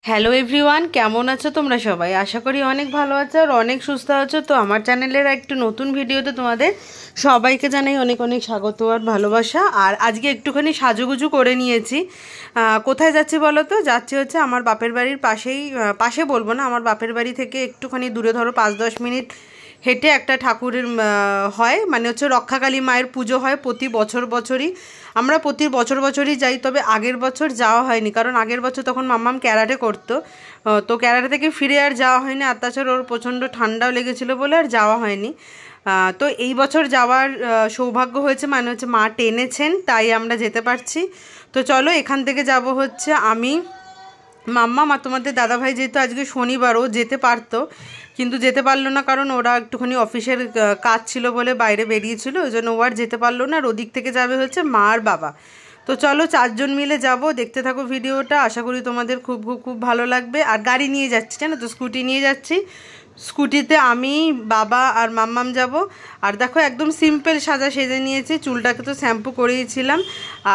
Hello everyone, কেমন আছো তোমরা সবাই? আশা করি অনেক ভালো আছো আর অনেক সুস্থ আছো। তো আমার চ্যানেলের একটু নতুন ভিডিওতে তোমাদের সবাইকে জানাই অনেক অনেক স্বাগত আর ভালোবাসা। আর আজকে একটুখানি সাজুগুজু করে নিয়েছি। কোথায় যাচ্ছি বলো তো? যাচ্ছি হচ্ছে আমার বাপের বাড়ির পাশে বলবো না, আমার বাপের বাড়ি থেকে একটুখানি দূরে, ধরো 5-10 মিনিট হেঁটে একটা ঠাকুরের হয়, মানে হচ্ছে রক্ষাকালী মায়ের পুজো হয় প্রতি বছরই। আমরা প্রতি বছরই যাই, তবে আগের বছর যাওয়া হয়নি, কারণ আগের বছর তখন মাম্মাম ক্যারাটে করতো। তো ক্যারাটে থেকে ফিরে আর যাওয়া হয়নি, আর তাছাড়া ওর প্রচণ্ড ঠান্ডাও লেগেছিলো বলে আর যাওয়া হয়নি। তো এই বছর যাওয়ার সৌভাগ্য হয়েছে, মানে হচ্ছে মা টেনেছেন, তাই আমরা যেতে পারছি। তো চলো, এখান থেকে যাব হচ্ছে আমি, মাম্মা আর তোমাদের দাদাভাই। যেহেতু আজকে শনিবারও যেতে পারতো, কিন্তু যেতে পারলো না, কারণ ওরা একটুখানি অফিসের কাজ ছিল বলে বাইরে বেরিয়েছিল, ওই জন্য ও আর যেতে পারলো না। আর ওদিক থেকে যাবে হচ্ছে মা আর বাবা। তো চলো 4জন মিলে যাব, দেখতে থাকো ভিডিওটা, আশা করি তোমাদের খুব খুব খুব ভালো লাগবে। আর গাড়ি নিয়ে যাচ্ছি, জানো তো, স্কুটি নিয়ে যাচ্ছি। স্কুটিতে আমি, বাবা আর মাম্মাম যাব। আর দেখো একদম সিম্পল সেজে নিয়েছি, চুলটাকে তো শ্যাম্পু করিয়েছিলাম,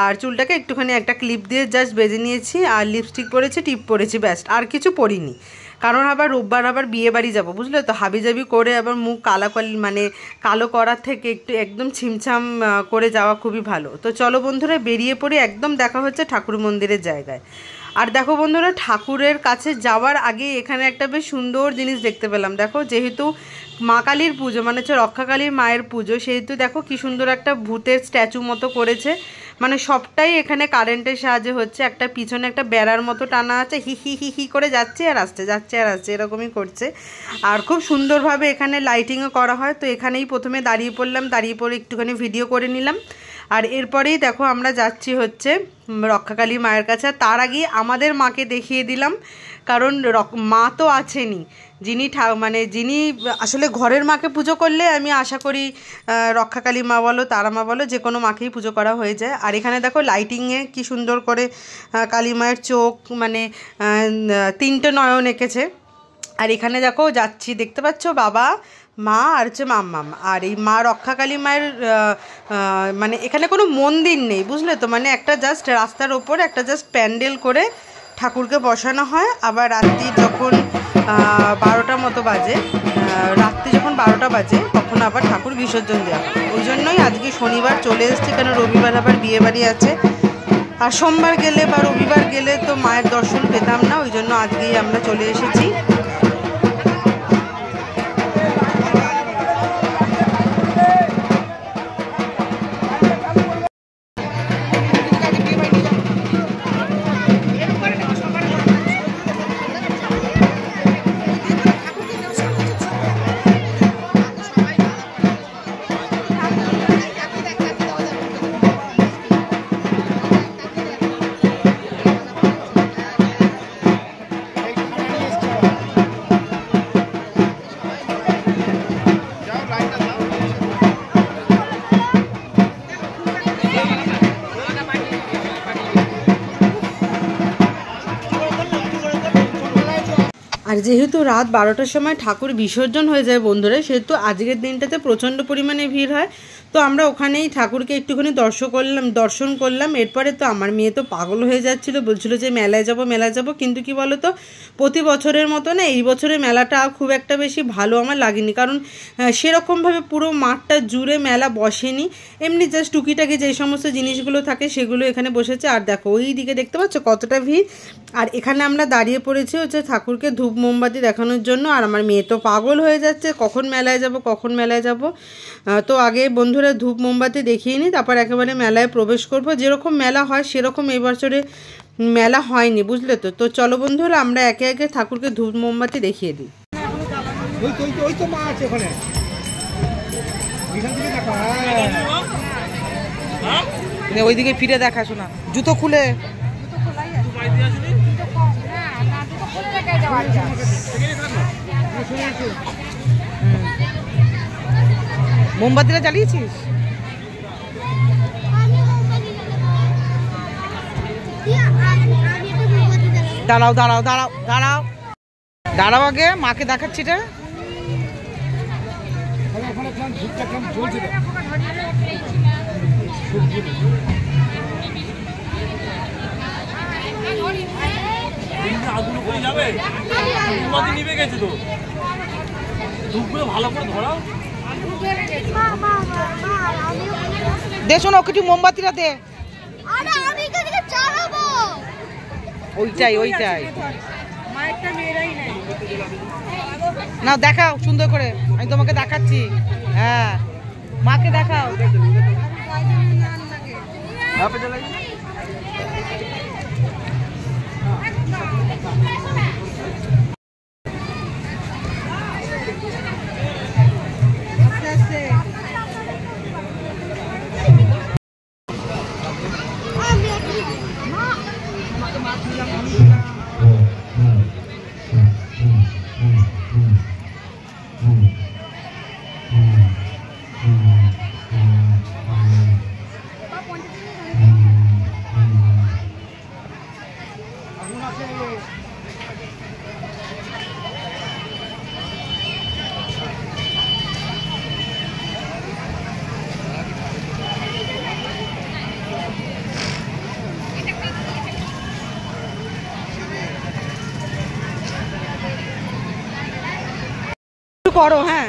আর চুলটাকে একটুখানি একটা ক্লিপ দিয়ে জাস্ট বেঁধে নিয়েছি, আর লিপস্টিক পরেছি, টিপ পরেছি, ব্যাস, আর কিছু পরিনি। কারণ আবার রোববার আবার বিয়ে বাড়ি যাবো, বুঝলে তো, হাবিজাবি করে আবার মুখ কালো করার থেকে একটু একদম ছিমছাম করে যাওয়া খুবই ভালো। তো চলো বন্ধুরা, বেরিয়ে পড়ি, একদম দেখা হচ্ছে ঠাকুর মন্দিরের জায়গায়। আর দেখো বন্ধুরা, ঠাকুরের কাছে যাওয়ার আগে এখানে একটা বেশ সুন্দর জিনিস দেখতে পেলাম। দেখো, যেহেতু মা কালীর পুজো, মানে হচ্ছে রক্ষাকালীর মায়ের পুজো, সেহেতু দেখো কি সুন্দর একটা ভূতের স্ট্যাচু মতো করেছে। মানে সবটাই এখানে কারেন্টের সাহায্যে হচ্ছে, একটা পিছনে একটা বেড়ার মতো টানা আছে, হি হি হি হি করে যাচ্ছে আর আসছে এরকমই করছে। আর খুব সুন্দরভাবে এখানে লাইটিংও করা হয়। তো এখানেই প্রথমে দাঁড়িয়ে পড়লাম, দাঁড়িয়ে পড়ে একটুখানি ভিডিও করে নিলাম। আর এরপরেই দেখো আমরা যাচ্ছি হচ্ছে রক্ষাকালী মায়ের কাছে। তার আগে আমাদের মাকে দেখিয়ে দিলাম, কারণ মা তো আছেনই, যিনি আসলে ঘরের মাকে পুজো করলে আমি আশা করি রক্ষাকালী মা বলো, তারা মা বলো, যে কোনো মাকেই পুজো করা হয়ে যায়। আর এখানে দেখো লাইটিংয়ে কি সুন্দর করে কালী মায়ের চোখ, মানে 3টে নয়ন এঁকেছে। আর এখানে দেখো যাচ্ছি, দেখতে পাচ্ছ, বাবা, মা আর হচ্ছে মাম্মাম। আর এই মা রক্ষাকালী মায়ের মানে এখানে কোনো মন্দির নেই, বুঝলে তো, মানে একটা জাস্ট রাস্তার ওপর একটা জাস্ট প্যান্ডেল করে ঠাকুরকে বসানো হয়। আবার রাত্রি যখন 12টা মতো বাজে, তখন আবার ঠাকুর বিসর্জন দেওয়া হয়। ওই জন্যই আজকে শনিবার চলে এসেছি, কেন রবিবার আবার বিয়ে বাড়ি আছে। আর সোমবার গেলে বা রবিবার গেলে তো মায়ের দর্শন পেতাম না, ওই জন্য আজকেই আমরা চলে এসেছি। আর যেহেতু রাত 12টার সময় ঠাকুর বিসর্জন হয়ে যায় বন্ধুরা, সেহেতু আজকের দিনটাতে প্রচণ্ড পরিমাণে ভিড় হয়। তো আমরা ওখানেই ঠাকুরকে একটুখানি দর্শন করলাম। এরপরে তো আমার মেয়ে তো পাগল হয়ে যাচ্ছিলো, বলছিল যে মেলায় যাব। কিন্তু কি বলো তো, প্রতি বছরের মতো না, এই বছরের মেলাটা খুব একটা বেশি ভালো আমার লাগেনি, কারণ সেরকমভাবে পুরো মাঠটা জুড়ে মেলা বসেনি, এমনি জাস্ট টুকিটাকি যেই সমস্ত জিনিসগুলো থাকে সেগুলো এখানে বসেছে। আর দেখো ওই দিকে দেখতে পাচ্ছ কতটা ভিড়। আর এখানে আমরা দাঁড়িয়ে পড়েছি হচ্ছে ঠাকুরকে ধূপ মোমবাতি দেখানোর জন্য। আর আমার মেয়ে তো পাগল হয়ে যাচ্ছে, কখন মেলায় যাব। তো আগে বন্ধুরা ধূপ মোমবাতি দেখিয়ে নিই, তারপর একেবারে মেলায় প্রবেশ করব। যেরকম মেলা হয় সেরকম এই বছরে মেলা হয়নি, বুঝলে তো। তো চলো বন্ধুরা, আমরা একে একে ঠাকুরকে ধূপ মোমবাতি দেখিয়ে দিই। ওইদিকে ফিরে দেখা, শোনা, জুতো খুলে মোমবাতিটা জ্বালিয়েছিস? দাঁড়াও আগে মাকে দেখাচ্ছি রে। আগুলো করে যাবে নিভে গেছে তো ধূপগুলো ভালো করে ধরাও দে শোনো কিছু মোমবাতিটা দে ওইটাই না দেখাও সুন্দর করে আমি তোমাকে দেখাচ্ছি হ্যাঁ মাকে দেখাও করো হ্যাঁ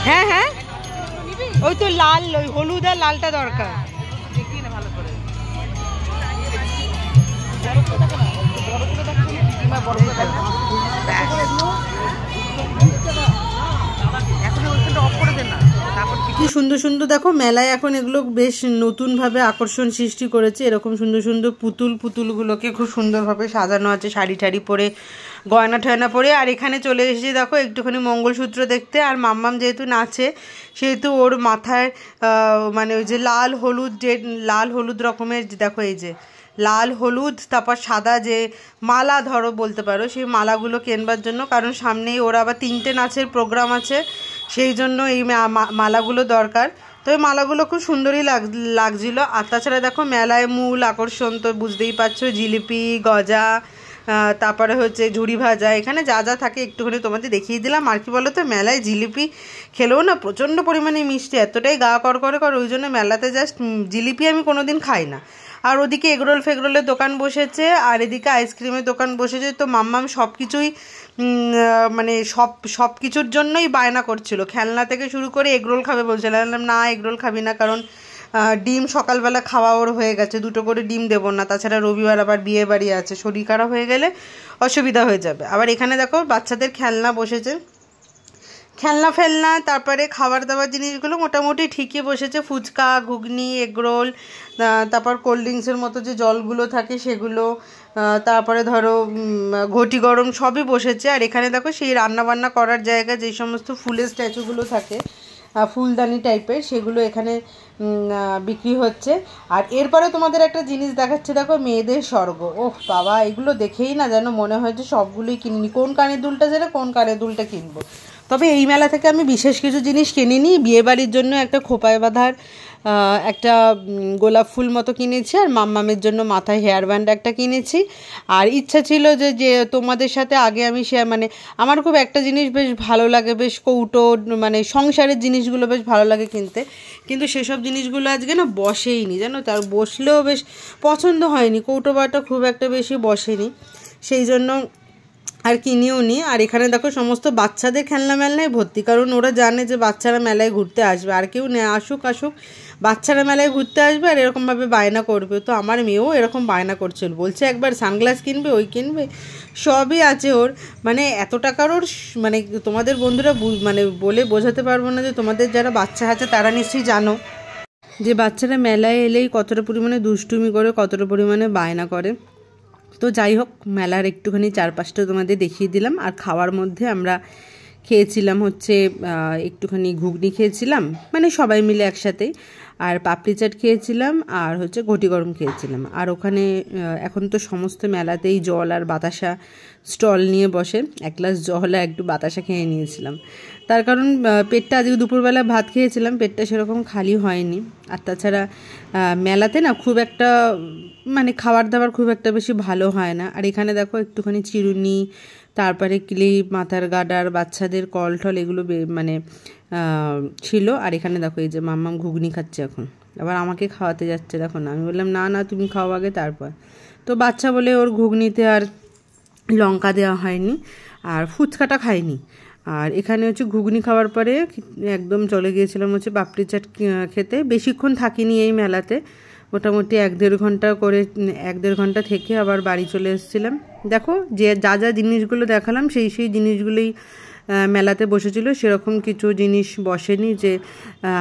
হ্যাঁ হ্যাঁ ওই তো লাল ওই হলুদ আর লালটা দরকার কি সুন্দর সুন্দর দেখো মেলায় এখন এগুলো বেশ নতুনভাবে আকর্ষণ সৃষ্টি করেছে এরকম সুন্দর সুন্দর পুতুলগুলোকে খুব সুন্দরভাবে সাজানো আছে শাড়ি টাড়ি পরে গয়না টয়না পরে আর এখানে চলে এসেছি দেখো একটুখানি মঙ্গলসূত্র দেখতে আর মাম্মাম যেহেতু নাচে সেহেতু ওর মাথায় মানে ওই যে লাল হলুদ রকমের দেখো এই যে লাল হলুদ তারপর সাদা যে মালা ধরো বলতে পারো সেই মালাগুলো কেনবার জন্য কারণ সামনেই ওর আবার 3টে নাচের প্রোগ্রাম আছে সেই জন্য এই মালাগুলো দরকার তো এই মালাগুলো খুব সুন্দরই লাগছিল আর তাছাড়া দেখো মেলায় মূল আকর্ষণ তো বুঝতেই পারছো জিলিপি গজা তারপরে হচ্ছে ঝুড়ি ভাজা এখানে যা যা থাকে একটুখানি তোমাদের দেখিয়ে দিলাম আর কি বলো তো মেলায় জিলিপি খেলেও না প্রচণ্ড পরিমাণে মিষ্টি এতটাই গা কর ওই জন্য মেলাতে জাস্ট জিলিপি আমি কোনোদিন খাই না আর ওদিকে এগরোল ফেগরোলের দোকান বসেছে আর এদিকে আইসক্রিমের দোকান বসেছে তো মাম্মাম সব কিছুই মানে সব কিছুর জন্যই বায়না করছিল খেলনা থেকে শুরু করে এগরোল খাবে বলছিলাম না এগরোল খাবি না কারণ ডিম সকালবেলা খাওয়া ওর হয়ে গেছে 2টো করে ডিম দেবো না তাছাড়া রবিবার আবার বিয়ে বাড়ি আছে শরীর খারাপ হয়ে গেলে অসুবিধা হয়ে যাবে আবার এখানে দেখো বাচ্চাদের খেলনা বসেছে ফেলনা তারপরে খাবার দাবার জিনিসগুলো মোটামুটি ঠিকই বসেছে ফুচকা ঘুগনি এগরোল তারপর কোল্ড ড্রিঙ্কসের মতো যে জলগুলো থাকে সেগুলো তারপরে ধরো ঘটি গরম সবই বসেছে আর এখানে দেখো সেই রান্নাবান্না করার জায়গা যে সমস্ত ফুলের স্ট্যাচুগুলো থাকে ফুলদানি টাইপের সেগুলো এখানে বিক্রি হচ্ছে আর এরপরে তোমাদের একটা জিনিস দেখাচ্ছে দেখো মেয়েদের স্বর্গ ওহ বাবা এগুলো দেখেই না যেন মনে হয় যে সবগুলোই কিনিনি কোন কানের দুলটা যেটা কোন কানের দুলটা কিনবো তবে এই মেলা থেকে আমি বিশেষ কিছু জিনিস কিনিনি বিয়েবাড়ির জন্য একটা খোপায় বাঁধার একটা গোলাপ ফুল মতো কিনেছি আর মাম্মামের জন্য মাথায় হেয়ার ব্যান্ড একটা কিনেছি আর ইচ্ছা ছিল যে তোমাদের সাথে আগে আমি মানে আমার খুব একটা জিনিস বেশ ভালো লাগে বেশ কৌটো মানে সংসারের জিনিসগুলো বেশ ভালো লাগে কিনতে কিন্তু সেসব জিনিসগুলো আজকে না বসেইনি জানো তার বসলেও বেশ পছন্দ হয়নি কৌটো বাটা খুব একটা বেশি বসেনি সেই জন্য আর কিনিও নি আর এখানে দেখো সমস্ত বাচ্চাদের খেলনা মেলায় ভর্তি কারণ ওরা জানে যে বাচ্চারা মেলায় ঘুরতে আসবে আর কেউ আসুক বাচ্চারা মেলায় ঘুরতে আসবে আর এরকমভাবে বায়না করবে তো আমার মেয়েও এরকম বায়না করছিল বলছে একবার সানগ্লাস কিনবে ওই কিনবে সবই আছে ওর মানে এত টাকার ওর মানে তোমাদের বন্ধুরা মানে বলে বোঝাতে পারবো না যে তোমাদের যারা বাচ্চা আছে তারা নিশ্চয়ই জানো যে বাচ্চারা মেলায় এলেই কতটা পরিমাণে দুষ্টুমি করে কতটা পরিমাণে বায়না করে তো যাই হোক মেলার একটুখানি চারপাশটা তোমাদের দেখিয়ে দিলাম আর খাওয়ার মধ্যে আমরা খেয়েছিলাম হচ্ছে একটুখানি ঘুগনি খেয়েছিলাম, মানে সবাই মিলে একসাথে, আর পাপড়ি চাট খেয়েছিলাম, আর হচ্ছে ঘটি গরম খেয়েছিলাম। আর ওখানে এখন তো সমস্ত মেলাতেই জল আর বাতাসা স্টল নিয়ে বসে, এক গ্লাস জল আর একটু বাতাসা খেয়ে নিয়েছিলাম। তার কারণ পেটটা আজকে দুপুরবেলা ভাত খেয়েছিলাম, পেটটা সেরকম খালি হয়নি। আর তাছাড়া মেলাতে না খুব একটা মানে খাবার দাবার খুব একটা বেশি ভালো হয় না। আর এখানে দেখো একটুখানি চিরুনি, তারপরে ক্লিপ, মাথার গার্ডার, বাচ্চাদের কল টল এগুলো মানে ছিল। আর এখানে দেখো এই যে মাম্মাম ঘুগনি খাচ্ছে এখন, আবার আমাকে খাওয়াতে যাচ্ছে, দেখো না, আমি বললাম না না তুমি খাও আগে তারপর। তো বাচ্চা বলে ওর ঘুগনিতে আর লঙ্কা দেওয়া হয়নি, আর ফুচকাটা খাইনি। আর এখানে হচ্ছে ঘুগনি খাওয়ার পরে একদম চলে গিয়েছিলাম হচ্ছে পাপড়ি চাট খেতে। বেশিক্ষণ থাকিনি এই মেলাতে, মোটামুটি 1-1.5 ঘন্টা করে, 1-1.5 ঘন্টা থেকে আবার বাড়ি চলে এসেছিলাম। দেখো যে যা যা জিনিসগুলো দেখালাম সেই জিনিসগুলোই মেলাতে বসেছিল, সেরকম কিছু জিনিস বসেনি যে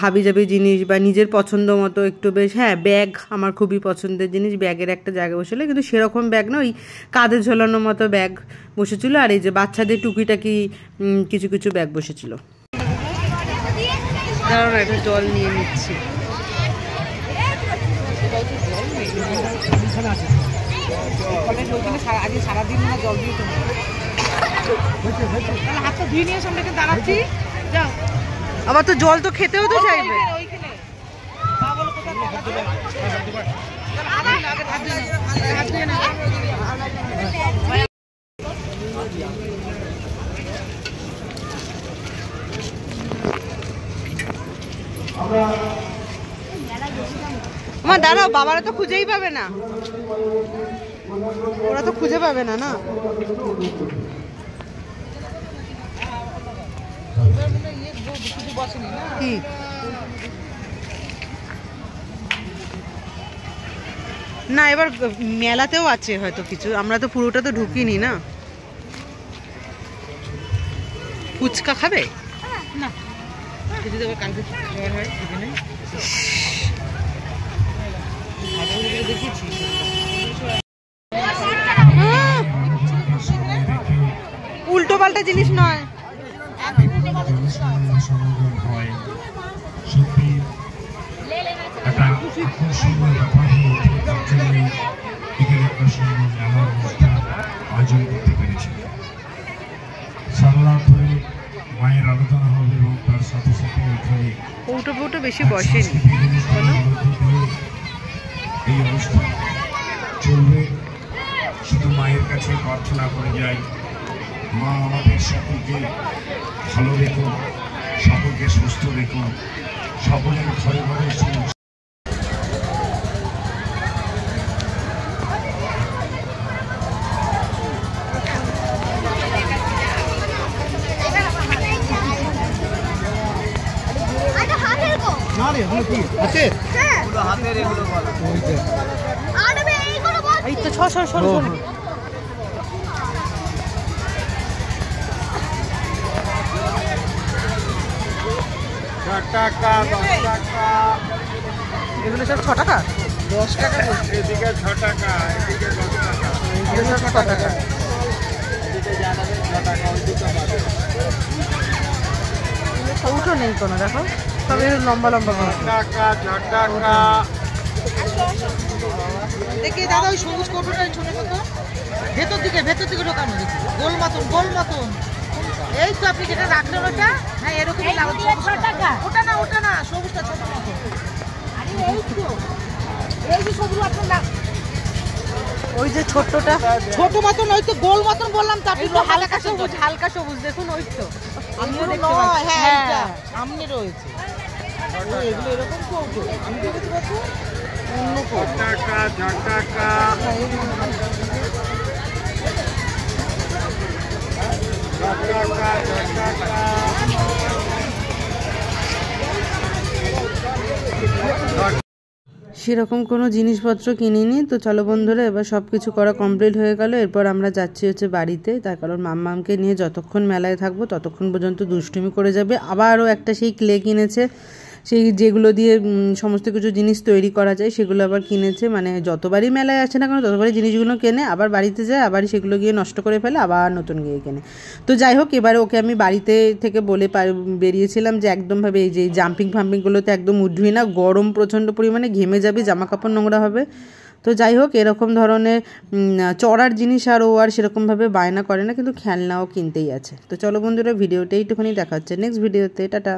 হাবিজাবি জিনিস বা নিজের পছন্দ মতো একটু বেশ। হ্যাঁ, ব্যাগ আমার খুবই পছন্দের জিনিস, ব্যাগের একটা জায়গা বসেছিল, কিন্তু সেরকম ব্যাগ না, ওই কাঁধে ঝোলানোর মতো ব্যাগ বসেছিল। আর এই যে বাচ্চাদের টুকিটাকি কিছু কিছু ব্যাগ বসেছিল। কারণ একটা জল নিয়ে নিচ্ছি। সারাদিন জল দিয়ে হাতটা ধুয়ে নিয়ে সামনে দাঁড়াচ্ছি, যাও। আবার তো জল তো খেতেও তো চাইবে। মা দাঁড়াও, বাবারা তো খুঁজেই পাবে না, ওরা তো খুঁজে পাবে না। না কি না, এবার মেলাতেও আছে হয়তো কিছু, আমরা তো পুরোটা তো ঢুকিনি না। ফুচকা খাবে না? যদি আবার কালকে খাবার হয় এখানে দেখেছি। উল্টো পাল্টা জিনিস নয়, আয়োজন করতে পেরেছি। সারা ধরে মায়ের আলোচনা হবে এবং তার সাথে সাথে এখানে কৌটো ফৌটো বেশি বসেনি। এই অনুষ্ঠান চলবে। শুধু মায়ের কাছে প্রার্থনা করে যাই, মা আমাদের সকলকে ভালো রেখো, সকলকে সুস্থ রেখো, সকলের ঘরে ঘরে এই তো 600 টাকা 10 টাকা, এগুলো সব 6 টাকা 10 টাকা, এদিকে 6 টাকা, এদিকে 10 টাকা, এগুলো সব 6 টাকা। এদিকে জানাবে 6 টাকা, ওইদিকে 10 টাকা। কৌটো নেই কোনো, দেখো সব লম্বা লম্বা টাকা 6 টাকা। দেখি দাদা ওই সবুজ কৌটোটা ছোট ছোট ভেতর দিকে ঢোকানো, দেখি গোল মতন। এই তো আপনি যেটা রাখলেন ওটা, হ্যাঁ এরকমই লাগবে। ওটা না সবুজটা ছোট মতো। ওই যে ছোটটা ছোট মতন, ওই তো গোল মতন বললাম তো, আপনি তো হালকা সবুজ দেখুন, ওই তো আমিও দেখতে পাচ্ছি। হ্যাঁ সামনে রয়েছে এগুলো, এরকম কৌটো আমি দেখতে পাচ্ছি অন্য কৌটো। টাকা 6 টাকা, সেরকম কোনো জিনিসপত্র কিনিনি। তো চলো বন্ধুরা, এবার সব কিছু করা কমপ্লিট হয়ে গেল। এরপর আমরা যাচ্ছি হচ্ছে বাড়িতে, তার কারণ মাম্মামকে নিয়ে যতক্ষণ মেলায় থাকবো ততক্ষণ পর্যন্ত দুষ্টুমি করে যাবে। আবারও একটা সেই ক্লে কিনেছে, সেই যেগুলো দিয়ে সমস্ত কিছু জিনিস তৈরি করা যায় সেগুলো আবার কিনেছে। মানে যতবারই মেলায় আসে না কেন ততবারই জিনিসগুলো কেনে, আবার বাড়িতে যায়, আবার সেগুলো গিয়ে নষ্ট করে ফেলে, আবার নতুন গিয়ে কেনে। তো যাই হোক, এবারে ওকে আমি বাড়িতে থেকে বলে বেরিয়েছিলাম যে একদমভাবে এই যে জাম্পিং ফাম্পিংগুলোতে একদম উঠবি না, গরম প্রচণ্ড পরিমাণে, ঘেমে যাবি, জামা কাপড় নোংরা হবে। তো যাই হোক, এরকম ধরনের চড়ার জিনিস আর ও আর সেরকমভাবে বায়না করে না, কিন্তু খেলনাও কিনতেই আছে। তো চলো বন্ধুরা, ভিডিওটা এইটুখানি দেখা হচ্ছে নেক্সট ভিডিওতে। টাটা।